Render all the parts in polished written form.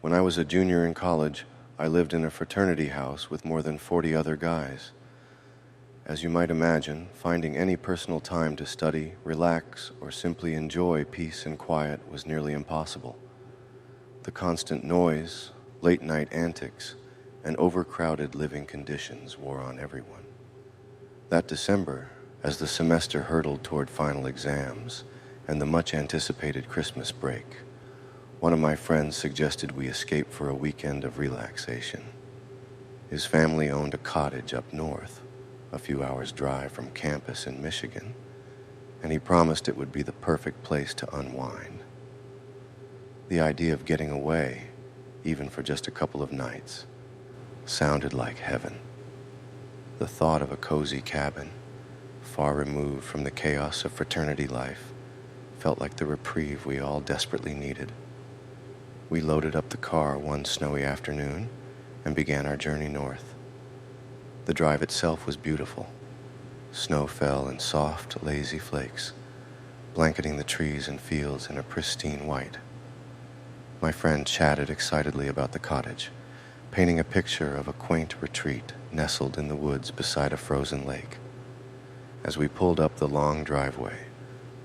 When I was a junior in college, I lived in a fraternity house with more than 40 other guys. As you might imagine, finding any personal time to study, relax, or simply enjoy peace and quiet was nearly impossible. The constant noise, late-night antics, and overcrowded living conditions wore on everyone. That December, as the semester hurtled toward final exams and the much-anticipated Christmas break, one of my friends suggested we escape for a weekend of relaxation. His family owned a cottage up north, a few hours' drive from campus in Michigan, and he promised it would be the perfect place to unwind. The idea of getting away, even for just a couple of nights, sounded like heaven. The thought of a cozy cabin, far removed from the chaos of fraternity life, felt like the reprieve we all desperately needed. We loaded up the car one snowy afternoon and began our journey north. The drive itself was beautiful. Snow fell in soft, lazy flakes, blanketing the trees and fields in a pristine white. My friend chatted excitedly about the cottage, painting a picture of a quaint retreat nestled in the woods beside a frozen lake. As we pulled up the long driveway,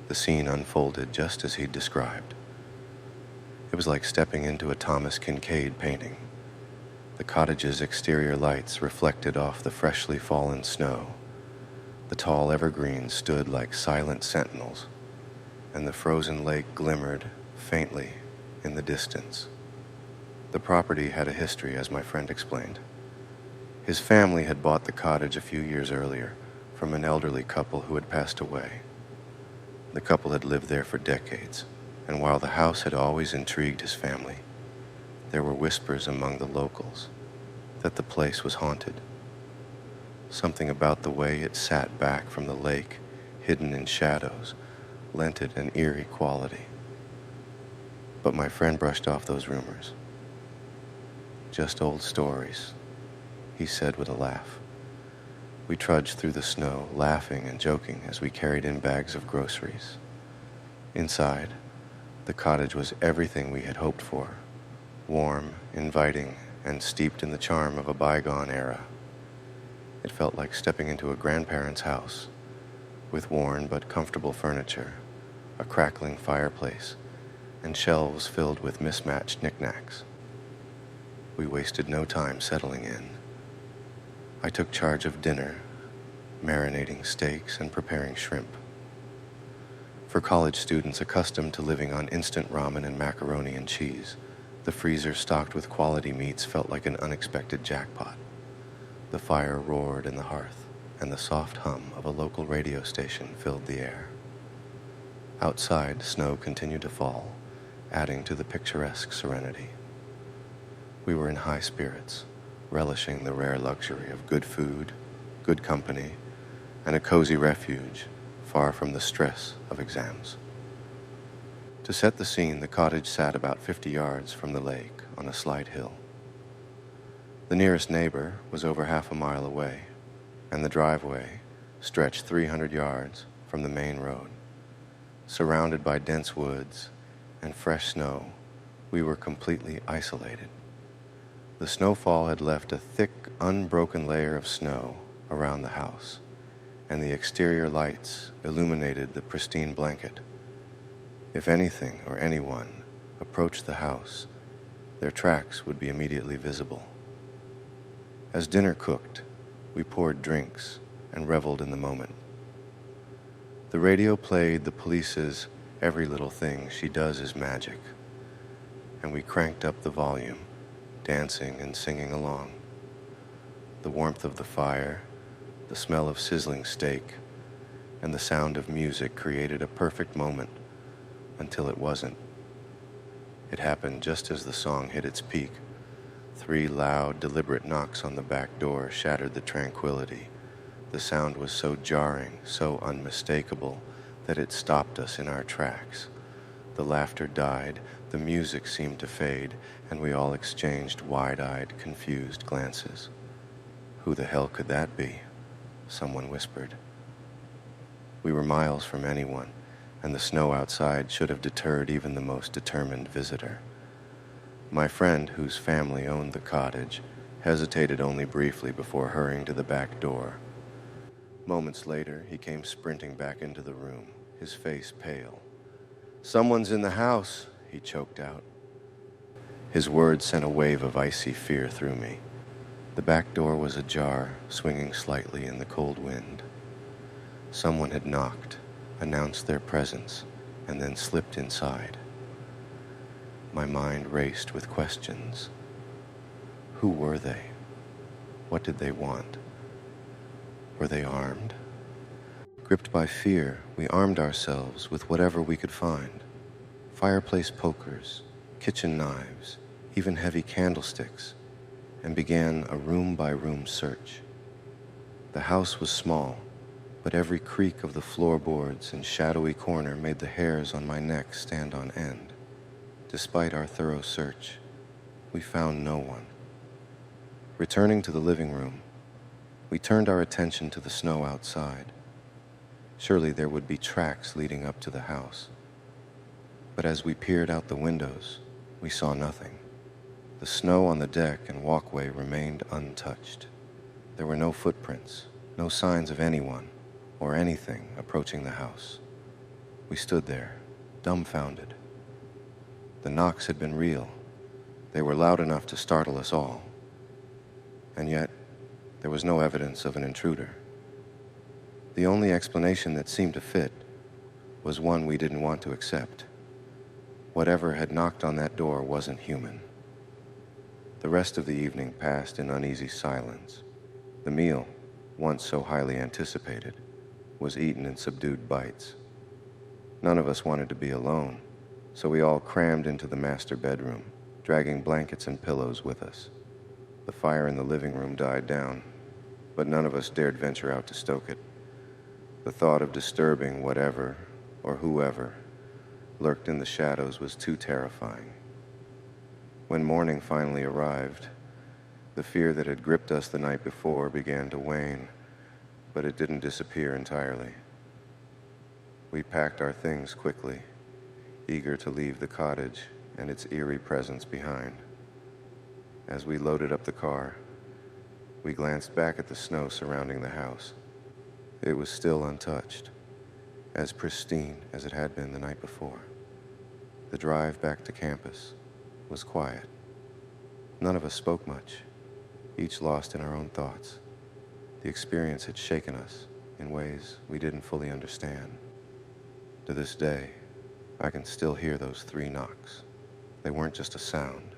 the scene unfolded just as he'd described. It was like stepping into a Thomas Kinkade painting. The cottage's exterior lights reflected off the freshly fallen snow. The tall evergreens stood like silent sentinels, and the frozen lake glimmered faintly in the distance. The property had a history, as my friend explained. His family had bought the cottage a few years earlier from an elderly couple who had passed away. The couple had lived there for decades, and while the house had always intrigued his family, there were whispers among the locals that the place was haunted. Something about the way it sat back from the lake, hidden in shadows, lent it an eerie quality. But my friend brushed off those rumors. "Just old stories," he said with a laugh. We trudged through the snow, laughing and joking as we carried in bags of groceries. Inside, the cottage was everything we had hoped for: warm, inviting, and steeped in the charm of a bygone era. It felt like stepping into a grandparent's house, with worn but comfortable furniture, a crackling fireplace, and shelves filled with mismatched knickknacks. We wasted no time settling in. I took charge of dinner, marinating steaks and preparing shrimp. For college students accustomed to living on instant ramen and macaroni and cheese, the freezer stocked with quality meats felt like an unexpected jackpot. The fire roared in the hearth, and the soft hum of a local radio station filled the air. Outside, snow continued to fall, adding to the picturesque serenity. We were in high spirits, relishing the rare luxury of good food, good company, and a cozy refuge far from the stress of exams. To set the scene, the cottage sat about 50 yards from the lake on a slight hill. The nearest neighbor was over half a mile away, and the driveway stretched 300 yards from the main road. Surrounded by dense woods and fresh snow, we were completely isolated. The snowfall had left a thick, unbroken layer of snow around the house, and the exterior lights illuminated the pristine blanket. If anything or anyone approached the house, their tracks would be immediately visible. As dinner cooked, we poured drinks and reveled in the moment. The radio played the Police's "Every Little Thing She Does Is Magic," and we cranked up the volume, dancing and singing along. The warmth of the fire, the smell of sizzling steak, and the sound of music created a perfect moment until it wasn't. It happened just as the song hit its peak. 3 loud, deliberate knocks on the back door shattered the tranquility. The sound was so jarring, so unmistakable, that it stopped us in our tracks. The laughter died, the music seemed to fade, and we all exchanged wide-eyed, confused glances. "Who the hell could that be?" someone whispered. We were miles from anyone, and the snow outside should have deterred even the most determined visitor. My friend, whose family owned the cottage, hesitated only briefly before hurrying to the back door. Moments later, he came sprinting back into the room, his face pale. "Someone's in the house," he choked out. His words sent a wave of icy fear through me. The back door was ajar, swinging slightly in the cold wind. Someone had knocked, announced their presence, and then slipped inside. My mind raced with questions. Who were they? What did they want? Were they armed? Gripped by fear, we armed ourselves with whatever we could find. Fireplace pokers, kitchen knives, even heavy candlesticks, and began a room-by-room search. The house was small, but every creak of the floorboards and shadowy corner made the hairs on my neck stand on end. Despite our thorough search, we found no one. Returning to the living room, we turned our attention to the snow outside. Surely there would be tracks leading up to the house. But as we peered out the windows, we saw nothing. The snow on the deck and walkway remained untouched. There were no footprints, no signs of anyone or anything approaching the house. We stood there, dumbfounded. The knocks had been real. They were loud enough to startle us all. And yet, there was no evidence of an intruder. The only explanation that seemed to fit was one we didn't want to accept. Whatever had knocked on that door wasn't human. The rest of the evening passed in uneasy silence. The meal, once so highly anticipated, was eaten in subdued bites. None of us wanted to be alone, so we all crammed into the master bedroom, dragging blankets and pillows with us. The fire in the living room died down, but none of us dared venture out to stoke it. The thought of disturbing whatever or whoever lurked in the shadows was too terrifying. When morning finally arrived, the fear that had gripped us the night before began to wane, but it didn't disappear entirely. We packed our things quickly, eager to leave the cottage and its eerie presence behind. As we loaded up the car, we glanced back at the snow surrounding the house. It was still untouched, as pristine as it had been the night before. The drive back to campus was quiet. None of us spoke much, each lost in our own thoughts. The experience had shaken us in ways we didn't fully understand. To this day, I can still hear those 3 knocks. They weren't just a sound.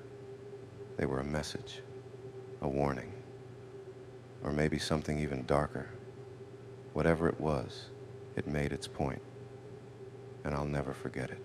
They were a message, a warning, or maybe something even darker. Whatever it was, it made its point, and I'll never forget it.